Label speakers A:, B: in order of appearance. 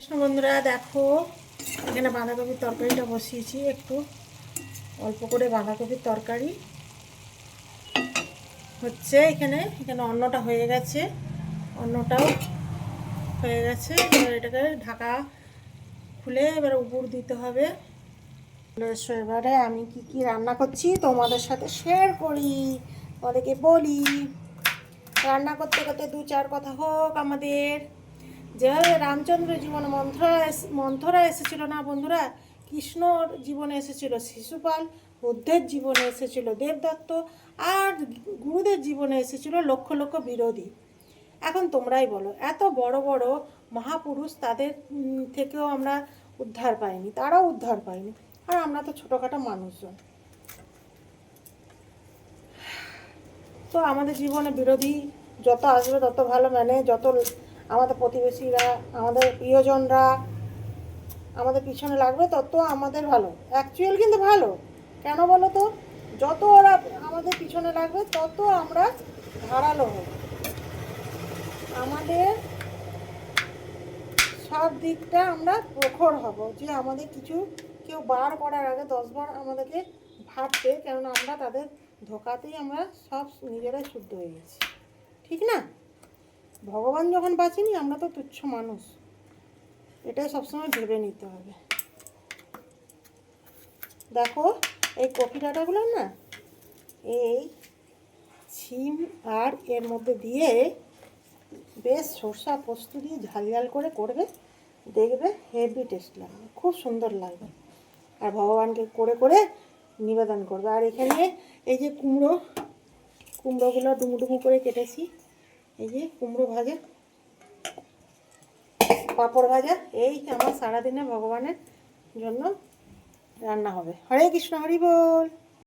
A: কৃষ্ণ বন্ধুরা, দেখো এখানে বাঁধাকপির তরকারিটা বসিয়েছি। একটু অল্প করে বাঁধাকপির তরকারি হচ্ছে। এখানে অন্নটা হয়ে গেছে, অন্নটাও হয়ে গেছে। এবার এটাকে ঢাকা খুলে এবার উপর দিতে হবে। এবারে আমি কি কি রান্না করছি তোমাদের সাথে শেয়ার করি, তোমাদেরকে বলি। রান্না করতে করতে দু চার কথা হোক আমাদের। যে রামচন্দ্র জীবনে মন্থরা এসেছিল না বন্ধুরা, কৃষ্ণর জীবনে এসেছিল শিশুপাল, বুদ্ধের জীবনে এসেছিল দেবদত্ত, আর গুরুদের জীবনে এসেছিল লক্ষ লক্ষ বিরোধী। এখন তোমরাই বলো, এত বড় বড় মহাপুরুষ, তাদের থেকেও আমরা উদ্ধার পাইনি, তারাও উদ্ধার পায়নি, আর আমরা তো ছোটোখাটো মানুষজন। তো আমাদের জীবনে বিরোধী যত আসবে তত ভালো, মানে যত আমাদের প্রতিবেশীরা, আমাদের প্রিয়জনরা আমাদের পিছনে লাগবে তত আমাদের ভালো। অ্যাকচুয়াল কিন্তু ভালো কেন বলো তো, যত ওরা আমাদের পিছনে লাগবে তত আমরা ধারালো হব, আমাদের সব দিকটা আমরা প্রখর হব, যে আমাদের কিছু কেউ বার করার আগে 10বার আমাদেরকে ভাববে, কেননা আমরা তাদের ধোকাতেই আমরা সব নিজেরাই শুদ্ধ হয়ে গেছি, ঠিক না? ভগবান যখন বাঁচিনি, আমরা তো তুচ্ছ মানুষ, এটাই সবসময় ভেবে নিতে হবে। দেখো এই কফি ডাঁটাগুলো না, এই শিম আর এর মধ্যে দিয়ে বেশ সরষা পোস্ত দিয়ে ঝাল ঝাল করে করবে, দেখবে হেভি টেস্ট লাগবে, খুব সুন্দর লাগবে। আর ভগবানকে করে করে নিবেদন করবে। আর এখানে এই যে কুমড়োগুলো ডুমু ডুমু করে কেটেছি, এই যে কুমড়ো ভাজা, পাঁপড় ভাজা, এই আমার সারাদিনে ভগবানের জন্য রান্না হবে। হরে কৃষ্ণ, হরি বল।